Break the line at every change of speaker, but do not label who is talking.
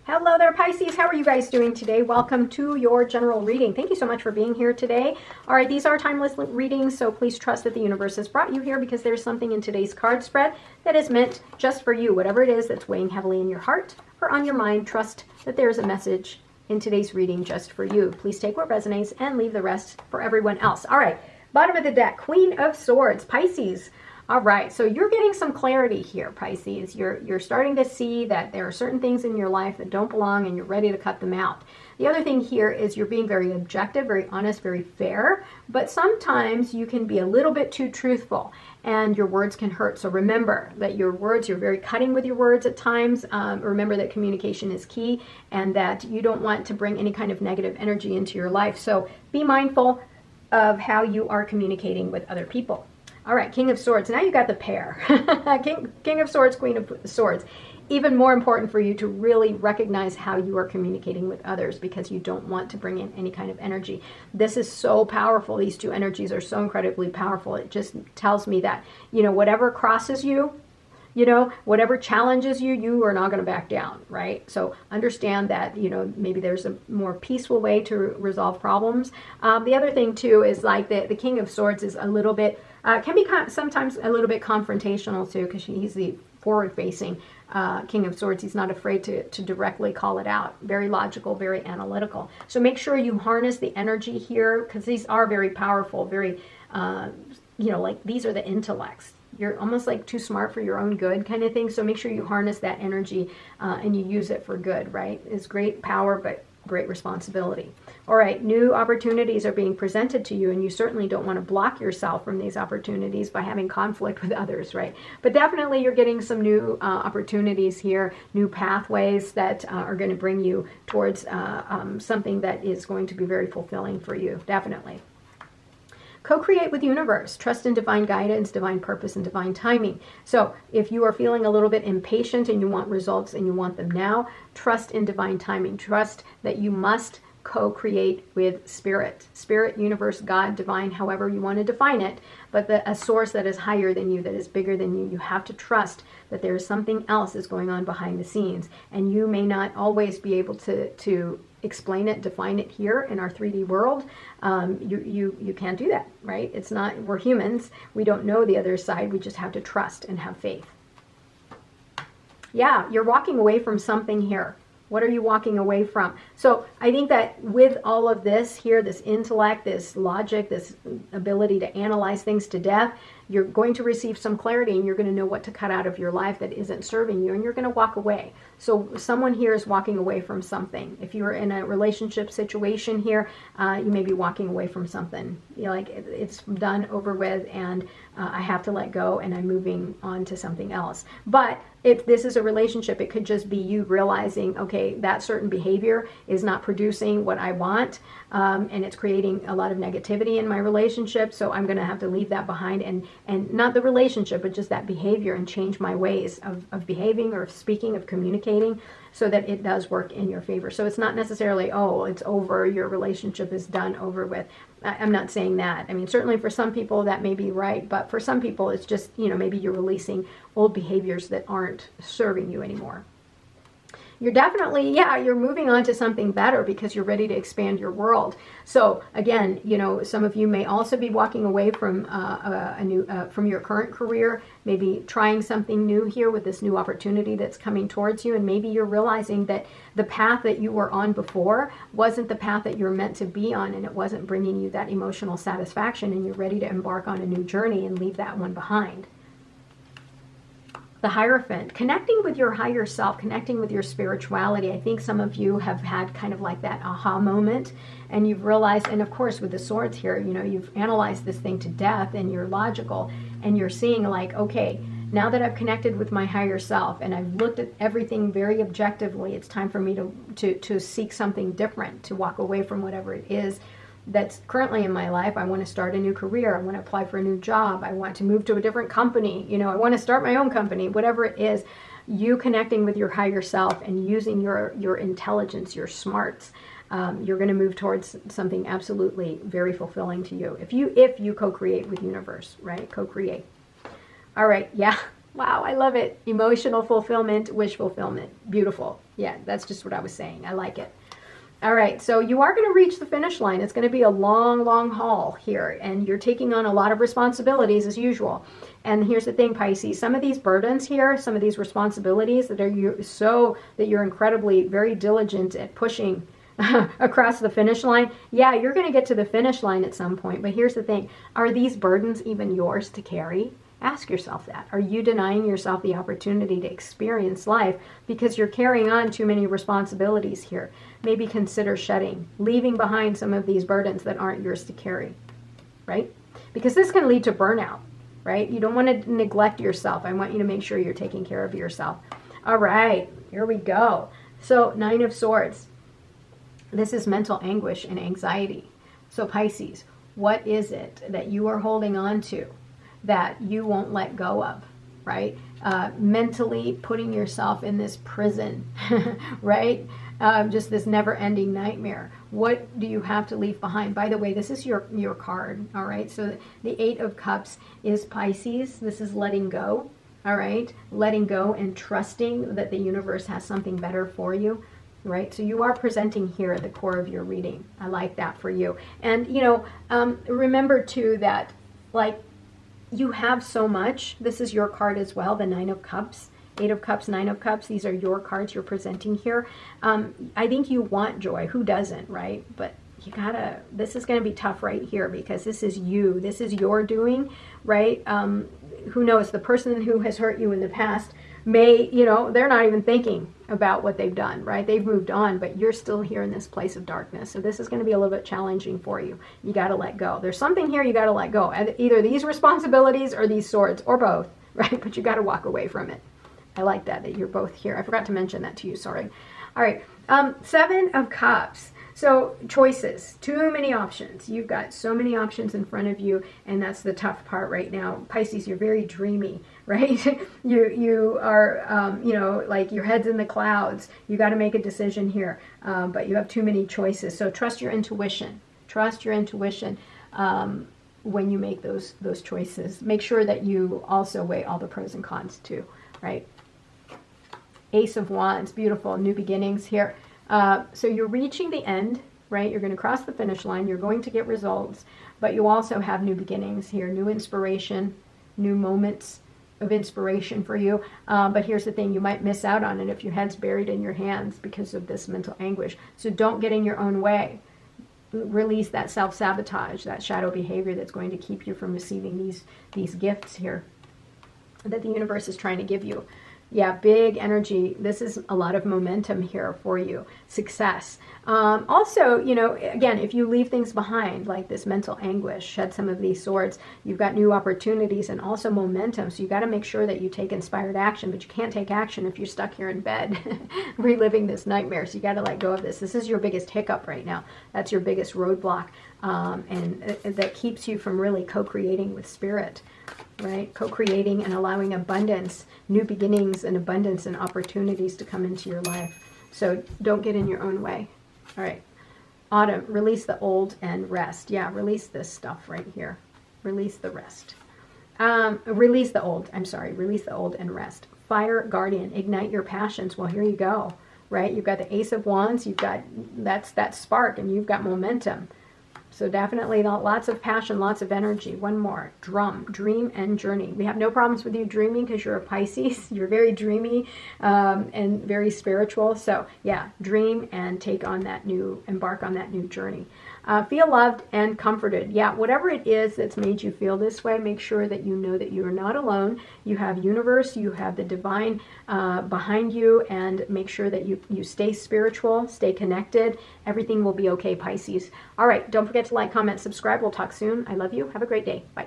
Hello there, Pisces. How are you guys doing today? Welcome to your general reading. Thank you so much for being here today. All right, these are timeless readings, so please trust that the universe has brought you here because there's something in today's card spread that is meant just for you. Whatever it is that's weighing heavily in your heart or on your mind, trust that there's a message in today's reading just for you. Please take what resonates and leave the rest for everyone else. All right, bottom of the deck, Queen of Swords, Pisces. All right, so you're getting some clarity here, Pisces. You're starting to see that there are certain things in your life that don't belong and you're ready to cut them out. The other thing here is you're being very objective, very honest, very fair, but sometimes you can be a little bit too truthful and your words can hurt. So remember that your words, you're very cutting with your words at times. Remember that communication is key and that you don't want to bring any kind of negative energy into your life. So be mindful of how you are communicating with other people. All right, King of Swords. Now you got the pair. King of Swords, Queen of Swords. Even more important for you to really recognize how you are communicating with others because you don't want to bring in any kind of energy. This is so powerful. These two energies are so incredibly powerful. It just tells me that, whatever crosses you, whatever challenges you, you are not going to back down, right? So understand that, maybe there's a more peaceful way to resolve problems. The other thing, too, is like the King of Swords is a little bit, can be sometimes a little bit confrontational, too, because he's the forward-facing King of Swords. He's not afraid to directly call it out. Very logical, very analytical. So make sure you harness the energy here because these are very powerful, very, like these are the intellects. You're almost like too smart for your own good kind of thing. So make sure you harness that energy and you use it for good, right? It's great power, but great responsibility. All right, new opportunities are being presented to you, and you certainly don't want to block yourself from these opportunities by having conflict with others, right? But definitely you're getting some new opportunities here, new pathways that are going to bring you towards something that is going to be very fulfilling for you, definitely. Co-create with the universe. Trust in divine guidance, divine purpose, and divine timing. So if you are feeling a little bit impatient and you want results and you want them now, trust in divine timing. Trust that you must co-create with spirit. Spirit, universe, God, divine, however you want to define it, but a source that is higher than you, that is bigger than you. You have to trust that there is something else is going on behind the scenes, and you may not always be able to explain it, define it here in our 3D world. You can't do that, right? It's not, we're humans. We don't know the other side. We just have to trust and have faith. Yeah, you're walking away from something here. What are you walking away from? So I think that with all of this here, this intellect, this logic, this ability to analyze things to death, you're going to receive some clarity and you're going to know what to cut out of your life that isn't serving you, and you're going to walk away. So someone here is walking away from something. If you're in a relationship situation here, you may be walking away from something. Like it's done, over with, and I have to let go and I'm moving on to something else. But if this is a relationship, it could just be you realizing, okay, that certain behavior is not producing what I want, and it's creating a lot of negativity in my relationship, so I'm going to have to leave that behind, and not the relationship, but just that behavior, and change my ways of behaving or of speaking, of communicating, so that it does work in your favor. So it's not necessarily, oh, it's over, your relationship is done, over with. I'm not saying that. I mean, certainly for some people that may be right, but for some people it's just, maybe you're releasing old behaviors that aren't serving you anymore. You're definitely, you're moving on to something better because you're ready to expand your world. So again, some of you may also be walking away from from your current career, maybe trying something new here with this new opportunity that's coming towards you, and maybe you're realizing that the path that you were on before wasn't the path that you're meant to be on, and it wasn't bringing you that emotional satisfaction, and you're ready to embark on a new journey and leave that one behind. The Hierophant, connecting with your higher self, connecting with your spirituality. I think some of you have had kind of like that aha moment, and you've realized, and of course with the swords here, you've analyzed this thing to death, and you're logical, and you're seeing like, okay, now that I've connected with my higher self and I've looked at everything very objectively, it's time for me to seek something different, to walk away from whatever it is that's currently in my life. I want to start a new career. I want to apply for a new job. I want to move to a different company. I want to start my own company, whatever it is. You connecting with your higher self and using your intelligence, your smarts, you're going to move towards something absolutely very fulfilling to you. If you co-create with universe, right? Co-create. All right. Yeah. Wow. I love it. Emotional fulfillment, wish fulfillment. Beautiful. Yeah, that's just what I was saying. I like it. All right, so you are going to reach the finish line. It's going to be a long, long haul here, and you're taking on a lot of responsibilities as usual. And here's the thing, Pisces, some of these burdens here, some of these responsibilities that are so that you're incredibly very diligent at pushing across the finish line. Yeah, you're going to get to the finish line at some point, but here's the thing. Are these burdens even yours to carry? Ask yourself that. Are you denying yourself the opportunity to experience life because you're carrying on too many responsibilities here? Maybe consider shedding, leaving behind some of these burdens that aren't yours to carry, right? Because this can lead to burnout, right? You don't want to neglect yourself. I want you to make sure you're taking care of yourself. All right, here we go. So 9 of Swords. This is mental anguish and anxiety. So Pisces, what is it that you are holding on to that you won't let go of, right? Mentally putting yourself in this prison, right? Just this never-ending nightmare. What do you have to leave behind? By the way, this is your card, all right? So the 8 of Cups is Pisces. This is letting go, all right? Letting go and trusting that the universe has something better for you, right? So you are presenting here at the core of your reading. I like that for you. And, remember, too, that, like, you have so much. This is your card as well, the 9 of Cups. 8 of Cups, 9 of Cups, these are your cards you're presenting here. I think you want joy. Who doesn't, right? But this is going to be tough right here because this is you. This is your doing, right? Who knows? The person who has hurt you in the past may, they're not even thinking about what they've done, right? They've moved on, but you're still here in this place of darkness. So this is going to be a little bit challenging for you. You got to let go. There's something here you got to let go. Either these responsibilities or these swords or both, right? But you got to walk away from it. I like that you're both here. I forgot to mention that to you, sorry. All right, 7 of Cups. So choices, too many options. You've got so many options in front of you, and that's the tough part right now. Pisces, you're very dreamy, right? you are, like your head's in the clouds. You got to make a decision here, but you have too many choices. So trust your intuition. Trust your intuition when you make those choices. Make sure that you also weigh all the pros and cons too, right? Ace of Wands, beautiful, new beginnings here. So you're reaching the end, right? You're going to cross the finish line. You're going to get results, but you also have new beginnings here, new inspiration, new moments of inspiration for you. But here's the thing, you might miss out on it if your head's buried in your hands because of this mental anguish. So don't get in your own way. Release that self-sabotage, that shadow behavior that's going to keep you from receiving these gifts here that the universe is trying to give you. Yeah, big energy. This is a lot of momentum here for you. Success. Also, again, if you leave things behind, like this mental anguish, shed some of these swords, you've got new opportunities and also momentum. So you got to make sure that you take inspired action, but you can't take action if you're stuck here in bed reliving this nightmare. So you got to let go of this. This is your biggest hiccup right now. That's your biggest roadblock. And that keeps you from really co-creating with spirit. Right? Co-creating and allowing abundance, new beginnings and abundance and opportunities to come into your life. So don't get in your own way. All right. Autumn, release the old and rest. Yeah, release this stuff right here. Release the rest. Release the old. I'm sorry. Release the old and rest. Fire Guardian, ignite your passions. Well, here you go. Right? You've got the Ace of Wands. You've got, that's that spark, and you've got momentum. So definitely lots of passion, lots of energy. One more. Dream and journey. We have no problems with you dreaming because you're a Pisces. You're very dreamy and very spiritual. So yeah, dream and embark on that new journey. Feel loved and comforted. Yeah, whatever it is that's made you feel this way, make sure that you know that you are not alone. You have universe, you have the divine behind you, and make sure that you stay spiritual, stay connected. Everything will be okay, Pisces. All right, don't forget to like, comment, subscribe. We'll talk soon. I love you. Have a great day. Bye.